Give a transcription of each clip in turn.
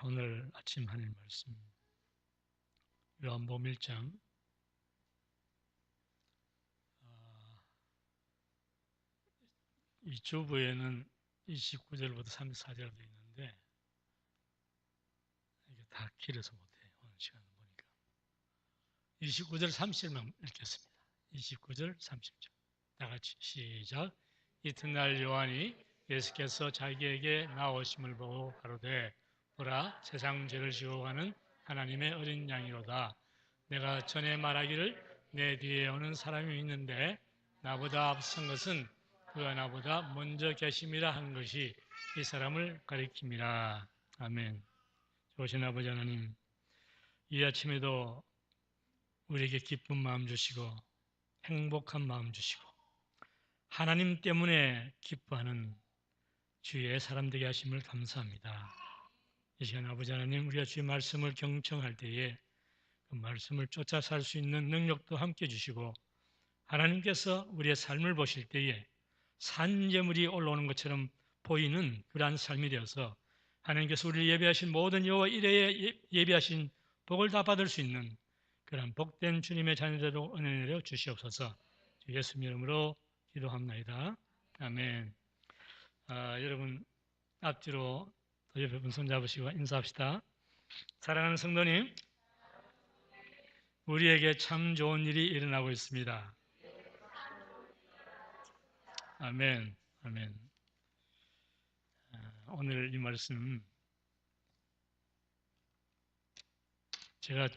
오늘 아침 하나님 말씀 요한복음 1장 2주부에는 29절부터 34절 되어 있는데 이게 다 길어서 못해요. 오늘 시간 보니까 29절 30절만 읽겠습니다. 29절 30절 다 같이 시작. 이튿날 요한이 예수께서 자기에게 나오심을 보고 가로되 보라 세상 죄를 지고 가는 하나님의 어린 양이로다. 내가 전에 말하기를 내 뒤에 오는 사람이 있는데 나보다 앞선 것은 그가 나보다 먼저 계심이라 한 것이 이 사람을 가리킵니다. 아멘. 좋으신 아버지 하나님, 이 아침에도 우리에게 기쁜 마음 주시고 행복한 마음 주시고 하나님 때문에 기뻐하는 주의 사람 되게 하심을 감사합니다. 이 시간 아버지 하나님, 우리가 주의 말씀을 경청할 때에 그 말씀을 쫓아 살 수 있는 능력도 함께 주시고 하나님께서 우리의 삶을 보실 때에 산재물이 올라오는 것처럼 보이는 그러한 삶이 되어서 하나님께서 우리를 예배하신 모든 여호와 이레에 예배하신 복을 다 받을 수 있는 그러한 복된 주님의 자녀되도록 은혜 내려 주시옵소서. 주 예수님 이름으로 기도합니다. 아멘. 여러분 앞뒤로 더 옆에 분 손잡으시고 인사합시다. 사랑하는 성도님, 우리에게 참 좋은 일이 일어나고 있습니다. 아멘. 아멘. 오늘 이 말씀 제가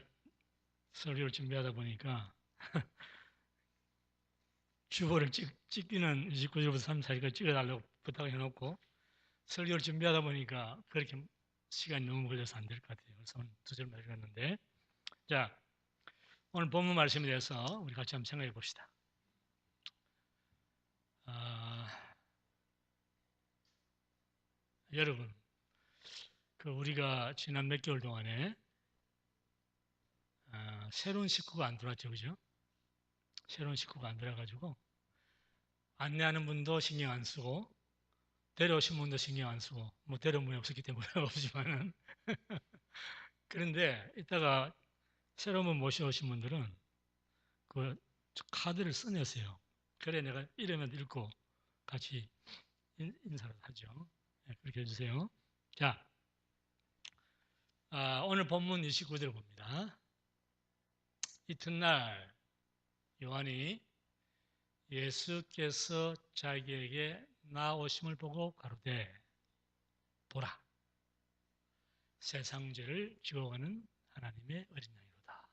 설교를 준비하다 보니까 주보를 찍기는 29절부터 34절까지 찍어달라고 부탁을 해놓고 설교를 준비하다 보니까 그렇게 시간이 너무 걸려서 안 될 것 같아요. 그래서 오늘 두 절만 읽었는데, 자, 오늘 본문 말씀에 대해서 우리 같이 한번 생각해 봅시다. 여러분, 우리가 지난 몇 개월 동안에 새로운 식구가 안 들어왔죠, 그죠? 새로운 식구가 안 들어가지고 안내하는 분도 신경 안 쓰고 데려오신 분도 신경 안 쓰고 뭐 데려온 분이 없었기 때문에 없지만은 그런데 이따가 새로운 분 모셔오신 분들은 그 카드를 써내세요. 그래 내가 이름을 읽고 같이 인사를 하죠. 네, 그렇게 해주세요. 자, 오늘 본문 29절 봅니다. 이튿날 요한이 예수께서 자기에게 나오심을 보고 가로되 보라 세상 죄를 지워가는 하나님의 어린 양이로다.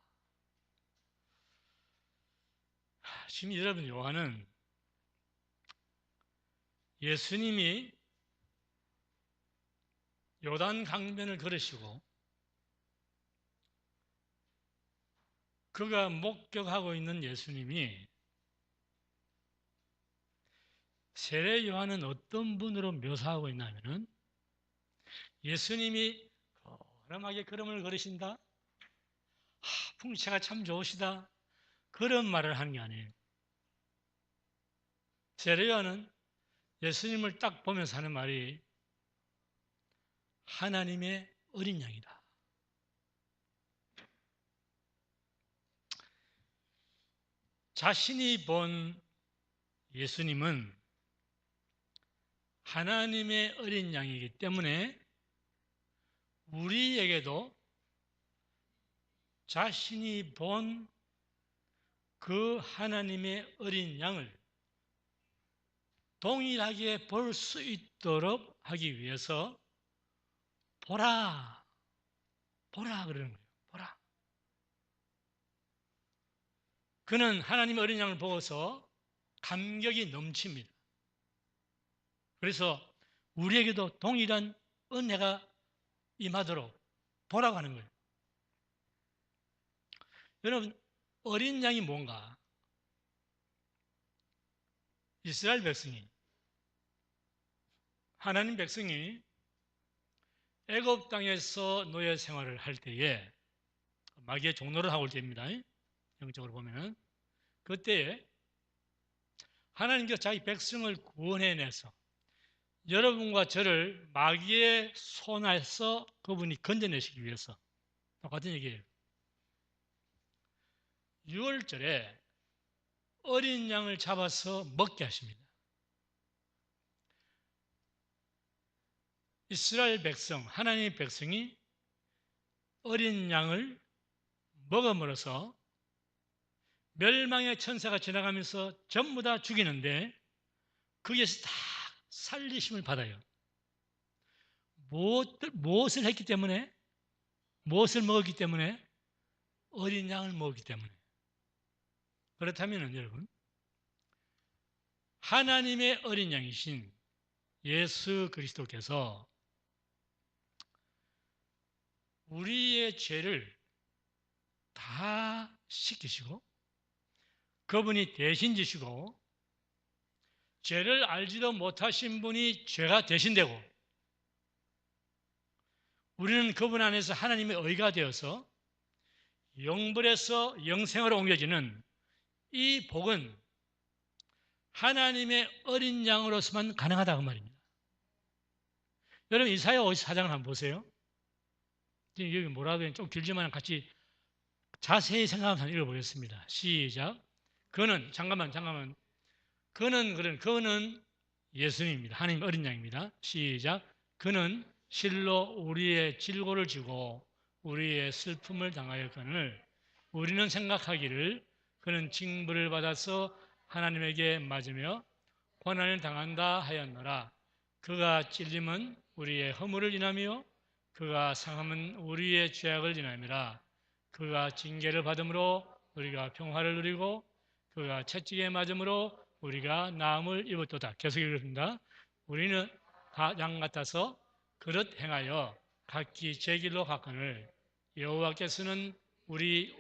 지금 여러분 요한은 예수님이 요단 강변을 걸으시고 그가 목격하고 있는 예수님이 세례 요한은 어떤 분으로 묘사하고 있냐면은 예수님이 거람하게 걸음을 걸으신다. 풍채가 참 좋으시다. 그런 말을 하는 게 아니에요. 세례 요한은 예수님을 딱 보면서 하는 말이 하나님의 어린 양이다. 자신이 본 예수님은 하나님의 어린 양이기 때문에 우리에게도 자신이 본 그 하나님의 어린 양을 동일하게 볼 수 있도록 하기 위해서 보라, 보라 그러는 거예요. 보라. 그는 하나님의 어린 양을 보고서 감격이 넘칩니다. 그래서 우리에게도 동일한 은혜가 임하도록 보라고 하는 거예요. 여러분, 어린 양이 뭔가? 이스라엘 백성이, 하나님 백성이 애굽 땅에서 노예 생활을 할 때에 마귀의 종노를 하고 올 때입니다. 영적으로 보면은 그때에 하나님께서 자기 백성을 구원해내서 여러분과 저를 마귀의 손에서 그분이 건져내시기 위해서 똑같은 얘기예요. 6월절에 어린 양을 잡아서 먹게 하십니다. 이스라엘 백성, 하나님의 백성이 어린 양을 먹음으로써 멸망의 천사가 지나가면서 전부 다 죽이는데 거기에서 다 살리심을 받아요. 무엇을 했기 때문에? 무엇을 먹었기 때문에? 어린 양을 먹었기 때문에. 그렇다면 여러분, 하나님의 어린 양이신 예수 그리스도께서 우리의 죄를 다 씻기시고 그분이 대신 지시고 죄를 알지도 못하신 분이 죄가 대신되고 우리는 그분 안에서 하나님의 의가 되어서 영벌에서 영생으로 옮겨지는 이 복은 하나님의 어린 양으로서만 가능하다고 말입니다. 여러분 이사야 54장을 한번 보세요. 여기 뭐라도 좀 길지만 같이 자세히 생각하면서 읽어보겠습니다. 시작. 그는 그는 예수님입니다. 하나님 어린 양입니다. 시작. 그는 실로 우리의 질고를 지고 우리의 슬픔을 당하였거늘 우리는 생각하기를 그는 징벌을 받아서 하나님에게 맞으며 고난을 당한다 하였노라. 그가 찔림은 우리의 허물을 인하며 그가 상함은 우리의 죄악을 인함이라. 그가 징계를 받음으로 우리가 평화를 누리고 그가 채찍에 맞음으로 우리가 나음을 입었도다. 계속 읽습니다. 우리는 다 양 같아서 그릇 행하여 각기 제 길로 갔거늘 여호와께서는 우리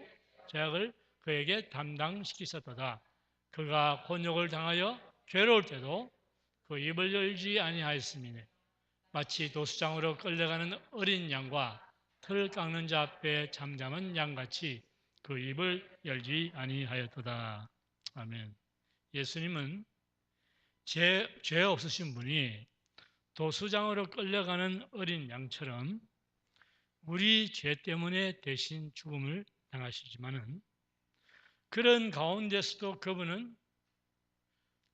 죄악을 그에게 담당시키셨도다. 그가 곤욕을 당하여 괴로울 때도 그 입을 열지 아니하였음이니 마치 도수장으로 끌려가는 어린 양과 털을 깎는 자 앞에 잠잠한 양같이 그 입을 열지 아니하였도다. 아멘. 예수님은 죄 없으신 분이 도수장으로 끌려가는 어린 양처럼 우리 죄 때문에 대신 죽음을 당하시지만은 그런 가운데서도 그분은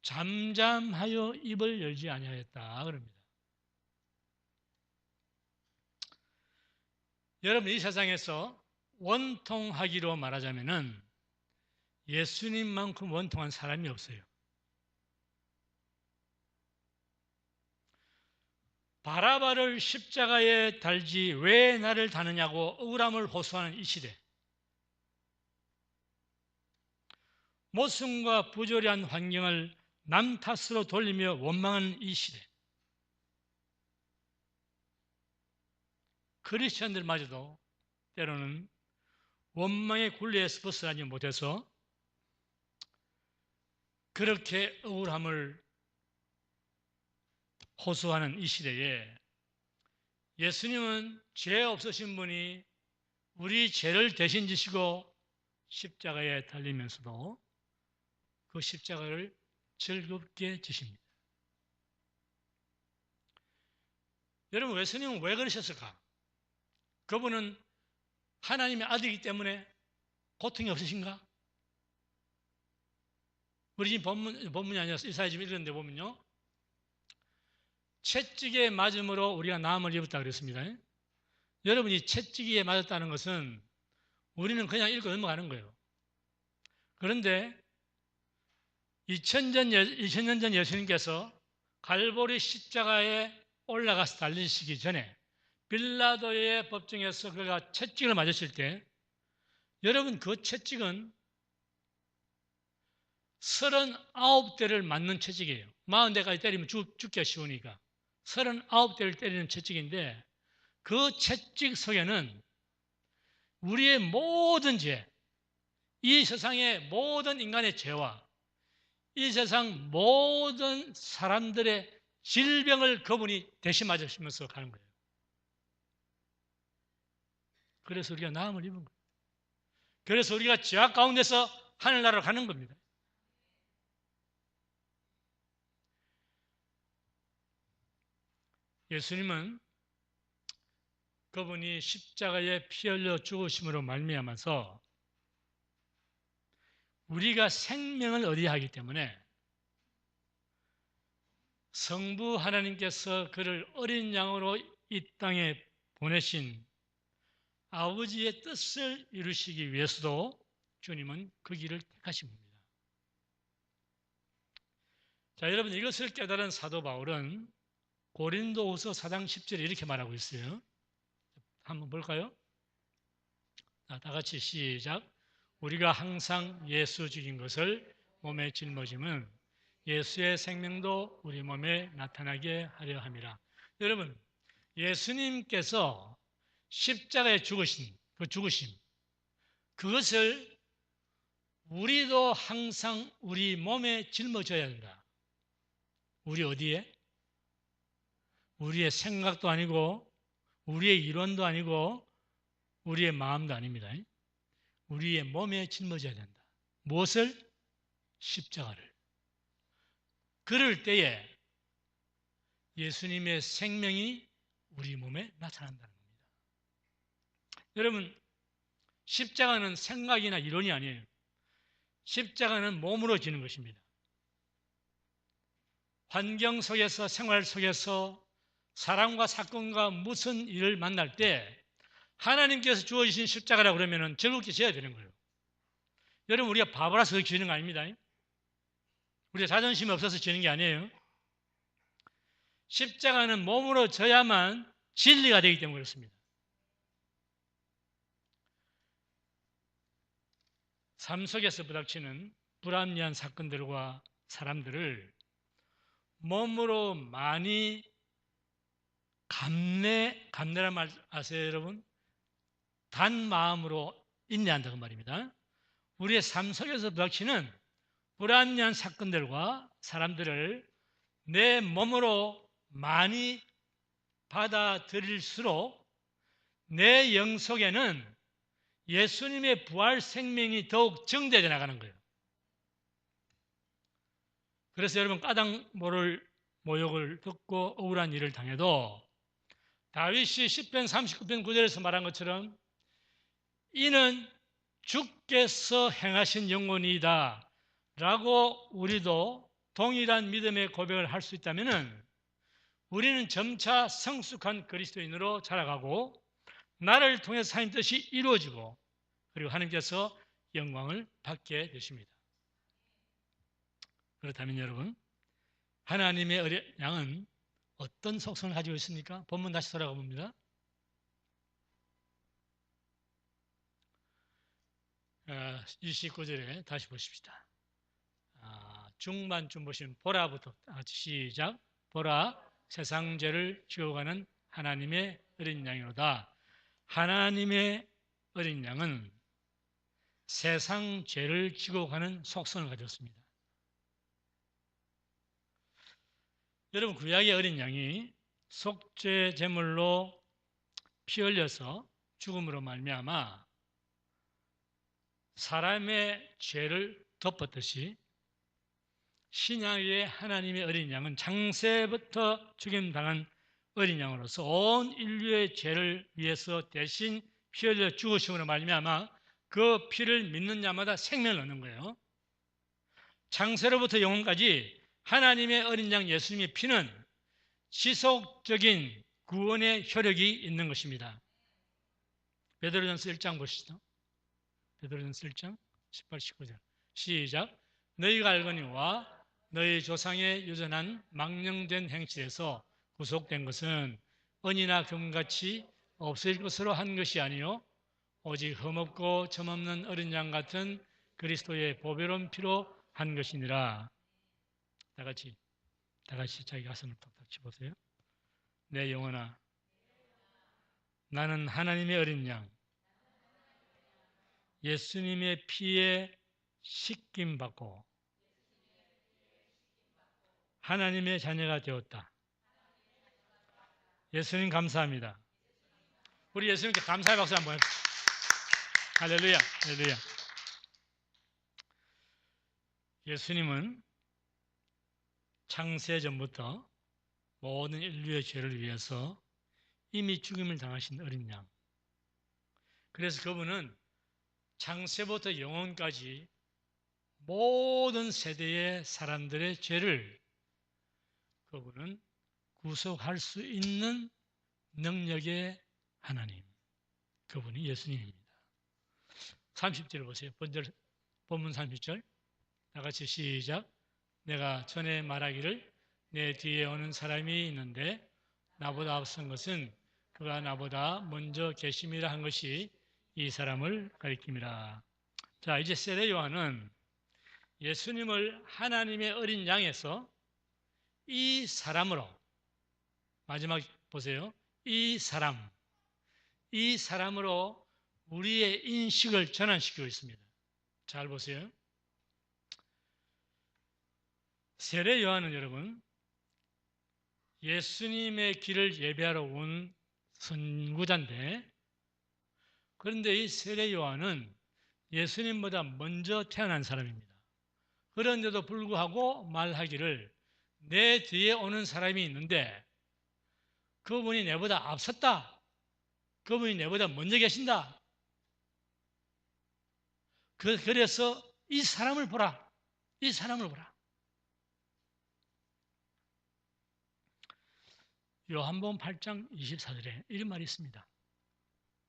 잠잠하여 입을 열지 아니하였다 그럽니다. 여러분 이 세상에서 원통하기로 말하자면은 예수님만큼 원통한 사람이 없어요. 바라바를 십자가에 달지 왜 나를 다느냐고 억울함을 호소하는 이 시대, 모순과 부조리한 환경을 남 탓으로 돌리며 원망하는 이 시대, 크리스천들마저도 때로는 원망의 굴레에서 벗어나지 못해서 그렇게 억울함을 호소하는 이 시대에 예수님은 죄 없으신 분이 우리 죄를 대신 지시고 십자가에 달리면서도 그 십자가를 즐겁게 지십니다. 여러분 예수님은 왜 그러셨을까? 그분은 하나님의 아들이기 때문에 고통이 없으신가? 우리 지금 본문이 아니라 이사야 지금 읽었는데 보면요. 채찍에 맞음으로 우리가 나음을 입었다 그랬습니다. 여러분이 채찍에 맞았다는 것은 우리는 그냥 읽고 넘어가는 거예요. 그런데 2000년 전 예수님께서 갈보리 십자가에 올라가서 달리시기 전에 빌라도의 법정에서 그가 채찍을 맞으실 때 여러분 그 채찍은 39대를 맞는 채찍이에요. 40대까지 때리면 죽기가 쉬우니까 39대를 때리는 채찍인데 그 채찍 속에는 우리의 모든 죄, 이 세상의 모든 인간의 죄와 이 세상 모든 사람들의 질병을 그분이 대신 맞으시면서 가는 거예요. 그래서 우리가 나음을 입은 거예요. 그래서 우리가 죄악 가운데서 하늘나라로 가는 겁니다. 예수님은 그분이 십자가에 피 흘려 죽으심으로 말미암아서 우리가 생명을 얻어야 하기 때문에 성부 하나님께서 그를 어린 양으로 이 땅에 보내신 아버지의 뜻을 이루시기 위해서도 주님은 그 길을 택하신 겁니다. 자, 여러분, 이것을 깨달은 사도 바울은 고린도후서 4장 10절에 이렇게 말하고 있어요. 한번 볼까요? 자, 다 같이 시작. 우리가 항상 예수 죽인 것을 몸에 짊어짐은 예수의 생명도 우리 몸에 나타나게 하려 함이라. 여러분, 예수님께서 십자가에 죽으신 그 죽으심, 그것을 우리도 항상 우리 몸에 짊어져야 된다. 우리 어디에? 우리의 생각도 아니고 우리의 이론도 아니고 우리의 마음도 아닙니다. 우리의 몸에 짊어져야 된다. 무엇을? 십자가를. 그럴 때에 예수님의 생명이 우리 몸에 나타난다는 겁니다. 여러분, 십자가는 생각이나 이론이 아니에요. 십자가는 몸으로 지는 것입니다. 환경 속에서, 생활 속에서 사람과 사건과 무슨 일을 만날 때 하나님께서 주어주신 십자가라고 그러면 즐겁게 져야 되는 거예요. 여러분, 우리가 바보라서 지는 거 아닙니다. 우리가 자존심이 없어서 지는 게 아니에요. 십자가는 몸으로 져야만 진리가 되기 때문에 그렇습니다. 삶 속에서 부닥치는 불합리한 사건들과 사람들을 몸으로 많이 감내란 말 아세요, 여러분? 단 마음으로 인내한다는 말입니다. 우리의 삶 속에서 부닥치는 불합리한 사건들과 사람들을 내 몸으로 많이 받아들일수록 내 영 속에는 예수님의 부활 생명이 더욱 증대되어 나가는 거예요. 그래서 여러분, 까닭 모를 모욕을 듣고 억울한 일을 당해도 다윗이 시편 39편 9절에서 말한 것처럼 이는 주께서 행하신 영혼이다 라고 우리도 동일한 믿음의 고백을 할 수 있다면 우리는 점차 성숙한 그리스도인으로 자라가고 나를 통해서 하나님 뜻이 이루어지고 그리고 하나님께서 영광을 받게 되십니다. 그렇다면 여러분, 하나님의 어린 양은 어떤 속성을 가지고 있습니까? 본문 다시 돌아가 봅니다. 29절에 다시 보십시다. 중반쯤 보시면 보라부터 같이 시작. 보라, 세상 죄를 지어가는 하나님의 어린 양이로다. 하나님의 어린 양은 세상 죄를 지고 가는 속성을 가졌습니다. 여러분, 구약의 어린 양이 속죄 제물로 피 흘려서 죽음으로 말미암아 사람의 죄를 덮었듯이 신약의 하나님의 어린 양은 창세부터 죽임당한 어린 양으로서 온 인류의 죄를 위해서 대신 피 흘려 죽으심으로 말미암아 그 피를 믿는 자마다 생명을 얻는 거예요. 창세로부터 영원까지 하나님의 어린 양 예수님의 피는 지속적인 구원의 효력이 있는 것입니다. 베드로전서 1장 보시죠. 베드로전서 1장 18, 19절 시작. 너희가 알거니와 너희 조상의 유전한 망령된 행실에서 구속된 것은 은이나 금같이 없어질 것으로 한 것이 아니요 오직 흠없고 점없는 어린 양 같은 그리스도의 보배로운 피로 한 것이니라. 다 같이 자기 가슴을 톡톡 쳐보세요. 내 영혼아, 나는 하나님의 어린 양 예수님의 피에 씻김 받고 하나님의 자녀가 되었다. 예수님 감사합니다. 우리 예수님께 감사의 박수 한번 해주세요. 할렐루야, 할렐루야. 예수님은 창세 전부터 모든 인류의 죄를 위해서 이미 죽임을 당하신 어린 양. 그래서 그분은 창세부터 영원까지 모든 세대의 사람들의 죄를 그분은 구속할 수 있는 능력의 하나님. 그분이 예수님입니다. 30절 보세요. 본문 30절. 다 같이 시작. 내가 전에 말하기를 내 뒤에 오는 사람이 있는데 나보다 앞선 것은 그가 나보다 먼저 계심이라 한 것이 이 사람을 가리킴이라. 자, 이제 세례 요한은 예수님을 하나님의 어린 양에서 이 사람으로, 마지막 보세요. 이 사람으로 우리의 인식을 전환시키고 있습니다. 잘 보세요. 세례 요한은 여러분 예수님의 길을 예배하러 온 선구자인데, 그런데 이 세례 요한은 예수님보다 먼저 태어난 사람입니다. 그런데도 불구하고 말하기를 내 뒤에 오는 사람이 있는데 그분이 내보다 앞섰다. 그분이 내보다 먼저 계신다. 그래서 이 사람을 보라. 이 사람을 보라. 요한복음 8장 24절에 이런 말이 있습니다.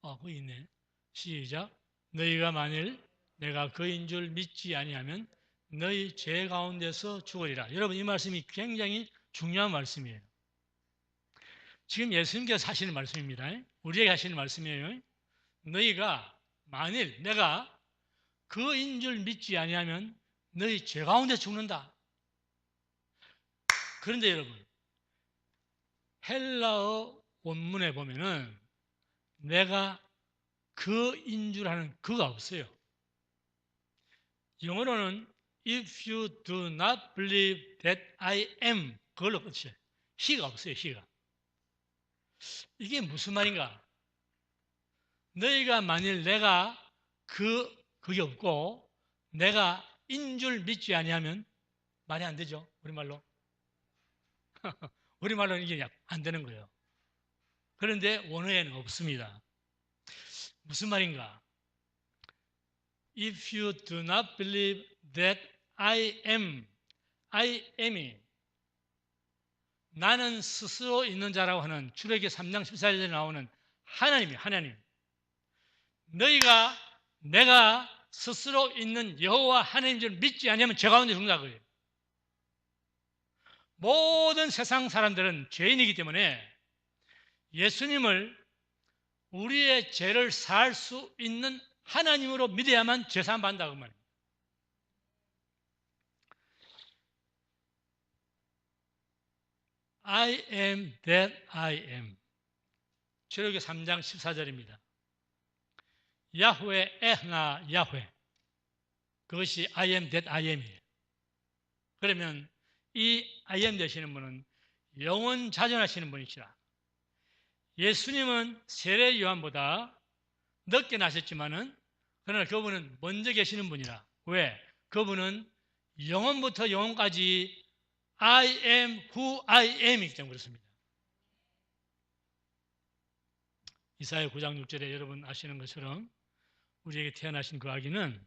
거기 있네. 시작. 너희가 만일 내가 그인 줄 믿지 아니하면 너희 죄 가운데서 죽으리라. 여러분, 이 말씀이 굉장히 중요한 말씀이에요. 지금 예수님께서 하시는 말씀입니다. 우리에게 하시는 말씀이에요. 너희가 만일 내가 그인 줄 믿지 아니하면 너희 죄 가운데 죽는다. 그런데 여러분, 헬라어 원문에 보면은 내가 그인 줄 하는 그가 없어요. 영어로는 if you do not believe that I am, 그걸로 끝이에요. he가 없어요. he가. 이게 무슨 말인가? 너희가 만일 내가 그게 없고 내가 인 줄 믿지 아니하면 말이 안 되죠. 우리말로. 우리말로는 이게 안 되는 거예요. 그런데 원어에는 없습니다. 무슨 말인가? If you do not believe that I am이 나는 스스로 있는 자라고 하는 출애기 3장 14절에 나오는 하나님이에요. 하나님. 너희가 내가 스스로 있는 여호와 하나님인 줄 믿지 않으면 죄 가운데 죽는다 그래요. 모든 세상 사람들은 죄인이기 때문에 예수님을 우리의 죄를 사할 수 있는 하나님으로 믿어야만 죄 사함 받는다 그 말입니다. I am that I am. 출애굽기 3장 14절입니다. 야훼 에흐나 야훼. 그것이 I am that I am이에요. 그러면 이 I am 되시는 분은 영원 자존하시는 분이시라. 예수님은 세례 요한보다 늦게 나셨지만은 그러나 그분은 먼저 계시는 분이라. 왜? 그분은 영원부터 영원까지 I am who I am이기 때문에 그렇습니다. 이사야 9장 6절에 여러분 아시는 것처럼 우리에게 태어나신 그 아기는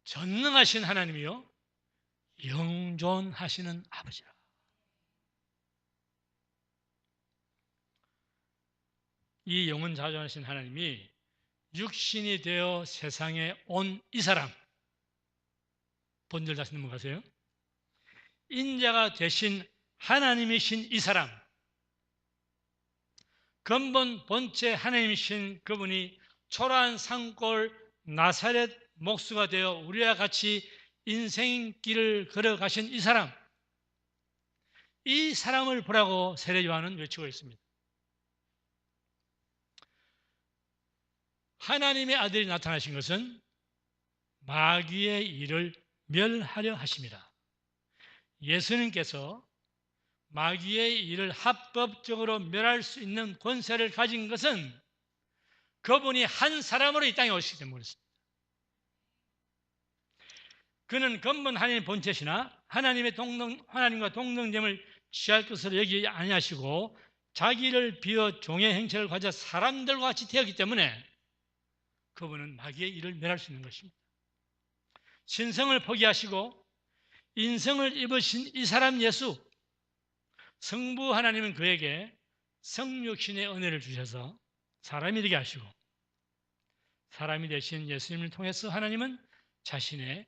전능하신 하나님이요 영존하시는 아버지라. 이 영원 자존하신 하나님이 육신이 되어 세상에 온 이 사람, 본절 다시 넘어가세요. 인자가 되신 하나님이신 이 사람, 근본 본체 하나님이신 그분이 초라한 산골 나사렛 목수가 되어 우리와 같이 인생길을 걸어가신 이 사람, 이 사람을 보라고 세례 요한은 외치고 있습니다. 하나님의 아들이 나타나신 것은 마귀의 일을 멸하려 하심이라. 예수님께서 마귀의 일을 합법적으로 멸할 수 있는 권세를 가진 것은 그분이 한 사람으로 이 땅에 오시기 때문에 그렇습니다. 그는 근본 하나님의 본체시나 하나님과 동등됨을 취할 것으로 여기지 아니하시고 자기를 비워 종의 행체를 가져 사람들과 같이 되었기 때문에 그분은 마귀의 일을 멸할 수 있는 것입니다. 신성을 포기하시고 인성을 입으신 이 사람 예수, 성부 하나님은 그에게 성육신의 은혜를 주셔서 사람이 되게 하시고 사람이 되신 예수님을 통해서 하나님은 자신의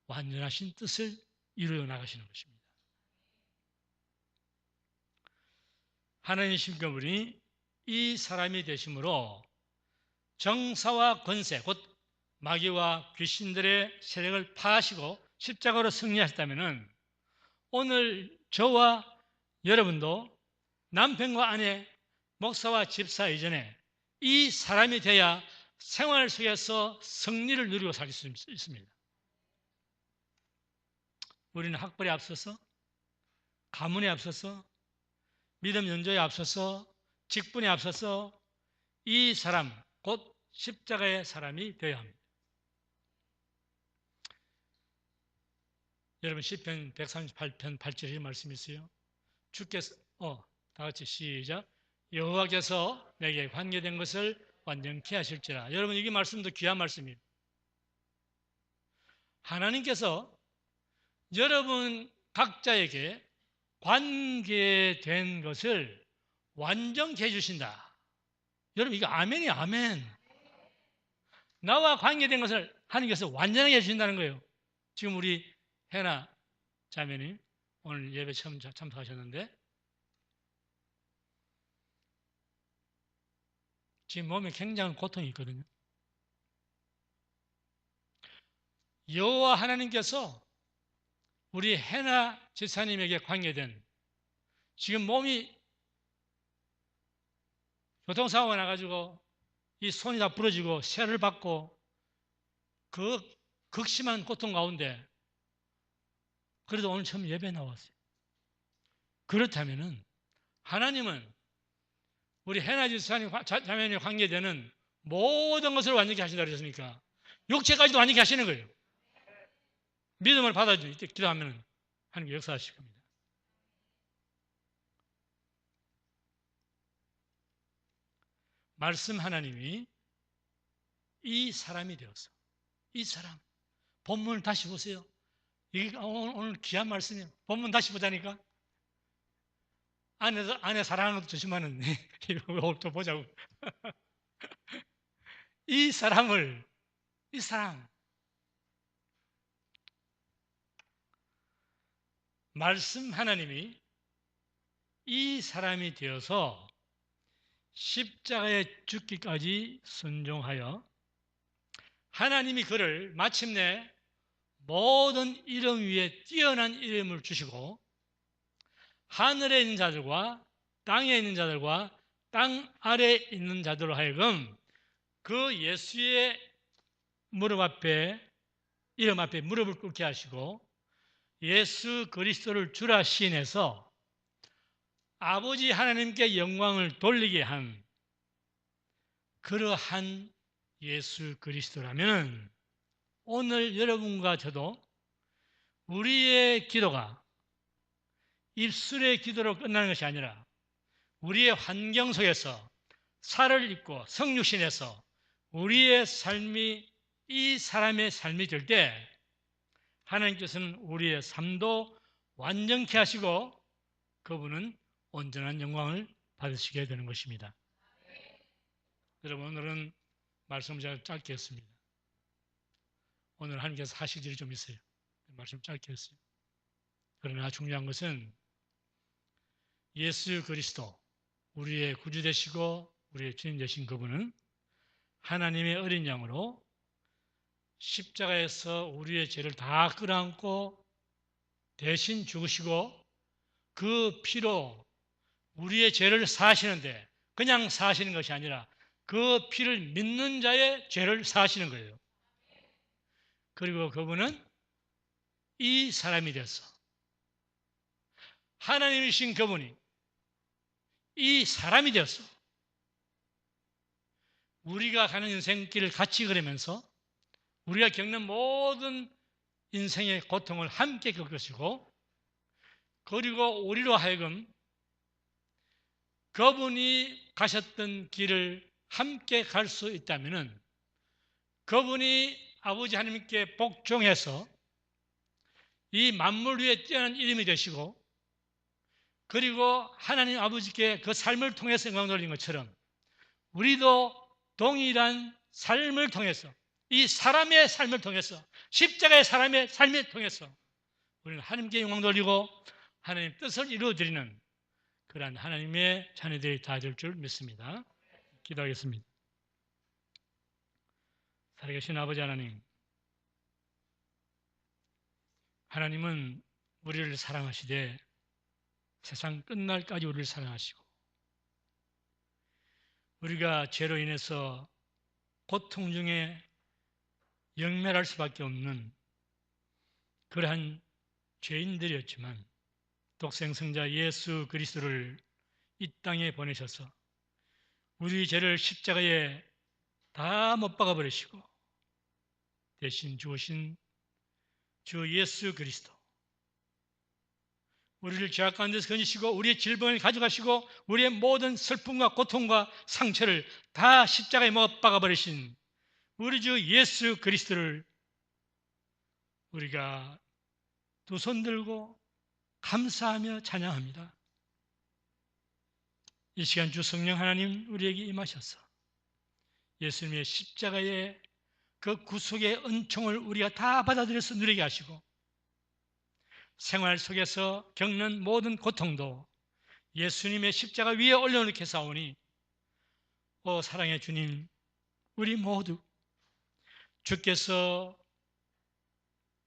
완전하신 뜻을 이루어 나가시는 것입니다. 하나님이신 그분이 이 사람이 되심으로 정사와 권세, 곧 마귀와 귀신들의 세력을 파하시고 십자가로 승리하셨다면 오늘 저와 여러분도 남편과 아내, 목사와 집사 이전에 이 사람이 돼야 생활 속에서 승리를 누리고 살 수 있습니다. 우리는 학벌에 앞서서, 가문에 앞서서, 믿음 연조에 앞서서, 직분에 앞서서 이 사람, 곧 십자가의 사람이 되어야 합니다. 여러분 시편 138편 8절의 말씀이 있어요. 주께서 다 같이 시작. 여호와께서 내게 관계된 것을 완전케 하실지라. 여러분 이게 말씀도 귀한 말씀이에요. 하나님께서 여러분 각자에게 관계된 것을 완전케 해주신다. 여러분 이거 아멘이에요. 아멘. 나와 관계된 것을 하나님께서 완전하게 해주신다는 거예요. 지금 우리 해나 자매님 오늘 예배 처음 참석하셨는데 지금 몸에 굉장한 고통이 있거든요. 여호와 하나님께서 우리 해나 집사님에게 관계된 지금 몸이 교통사고가 나가지고 이 손이 다 부러지고 쇠를 받고 그 극심한 고통 가운데 그래도 오늘 처음 예배에 나왔어요. 그렇다면은 하나님은 우리 해나 집사님 자매님에 관계되는 모든 것을 완전히 하신다고 그랬습니까? 육체까지도 완전히 하시는 거예요. 믿음을 받아주고 기도하면 하나님 역사하실 겁니다. 말씀 하나님이 이 사람이 되어서 이 사람 본문을 다시 보세요. 이게 오늘 귀한 말씀이에요. 본문 다시 보자니까. 안에 사랑하는 것도 조심하는 이거 또 보자고. 이 사람 말씀 하나님이 이 사람이 되어서 십자가에 죽기까지 순종하여 하나님이 그를 마침내 모든 이름 위에 뛰어난 이름을 주시고 하늘에 있는 자들과 땅에 있는 자들과 땅 아래에 있는 자들로 하여금 그 예수의 이름 앞에 무릎을 꿇게 하시고 예수 그리스도를 주라 시인해서 아버지 하나님께 영광을 돌리게 한 그러한 예수 그리스도라면 오늘 여러분과 저도 우리의 기도가 입술의 기도로 끝나는 것이 아니라 우리의 환경 속에서 살을 입고 성육신에서 우리의 삶이 이 사람의 삶이 될 때 하나님께서는 우리의 삶도 완전케 하시고 그분은 온전한 영광을 받으시게 되는 것입니다. 여러분 오늘은 말씀을 제가 짧게 했습니다. 오늘 하나님께서 하실 일이 좀 있어요. 말씀 짧게 했어요. 그러나 중요한 것은 예수 그리스도 우리의 구주 되시고 우리의 주님 되신 그분은 하나님의 어린 양으로 십자가에서 우리의 죄를 다 끌어안고 대신 죽으시고 그 피로 우리의 죄를 사하시는데 그냥 사하시는 것이 아니라 그 피를 믿는 자의 죄를 사하시는 거예요. 그리고 그분은 이 사람이 되어서 하나님이신 그분이 이 사람이 되어서 우리가 가는 인생길을 같이 걸으면서 우리가 겪는 모든 인생의 고통을 함께 겪으시고 그리고 우리로 하여금 그분이 가셨던 길을 함께 갈 수 있다면 그분이 아버지 하나님께 복종해서 이 만물 위에 뛰어난 이름이 되시고 그리고 하나님 아버지께 그 삶을 통해서 영광 돌린 것처럼 우리도 동일한 삶을 통해서 이 사람의 삶을 통해서 십자가의 사람의 삶을 통해서 우리는 하나님께 영광 돌리고 하나님 뜻을 이루어드리는 그러한 하나님의 자녀들이 다 될 줄 믿습니다. 기도하겠습니다. 살아계신 아버지 하나님, 하나님은 우리를 사랑하시되 세상 끝날까지 우리를 사랑하시고 우리가 죄로 인해서 고통 중에 영멸할 수밖에 없는 그러한 죄인들이었지만 독생성자 예수 그리스도를 이 땅에 보내셔서 우리 죄를 십자가에 다 못 박아 버리시고 대신 주신 주 예수 그리스도 우리를 죄악 가운데서 건지시고 우리의 질병을 가져가시고 우리의 모든 슬픔과 고통과 상처를 다 십자가에 못 박아 버리신 우리 주 예수 그리스도를 우리가 두 손 들고 감사하며 찬양합니다. 이 시간 주 성령 하나님 우리에게 임하셔서 예수님의 십자가의 그 구속의 은총을 우리가 다 받아들여서 누리게 하시고 생활 속에서 겪는 모든 고통도 예수님의 십자가 위에 올려놓게 사오니 오 사랑의 주님, 우리 모두 주께서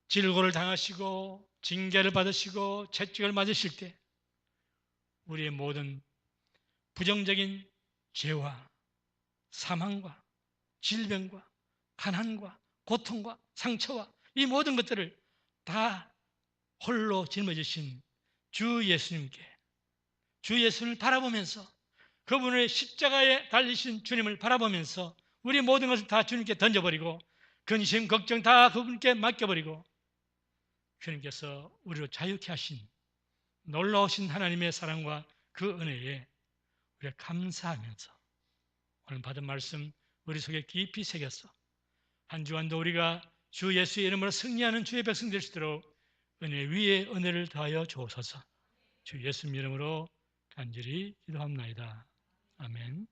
질고를 당하시고 징계를 받으시고 채찍을 맞으실 때 우리의 모든 부정적인 죄와 사망과 질병과 가난과 고통과 상처와 이 모든 것들을 다 홀로 짊어지신 주 예수님께 주 예수님을 바라보면서 그분의 십자가에 달리신 주님을 바라보면서 우리 모든 것을 다 주님께 던져버리고 근심 걱정 다 그분께 맡겨버리고 주님께서 우리로 자유케 하신 놀라우신 하나님의 사랑과 그 은혜에 우리가 감사하면서 오늘 받은 말씀 우리 속에 깊이 새겨서 한 주간도 우리가 주 예수의 이름으로 승리하는 주의 백성 될 수 있도록 은혜 위에 은혜를 더하여 주옵소서. 주 예수님 이름으로 간절히 기도합나이다. 아멘.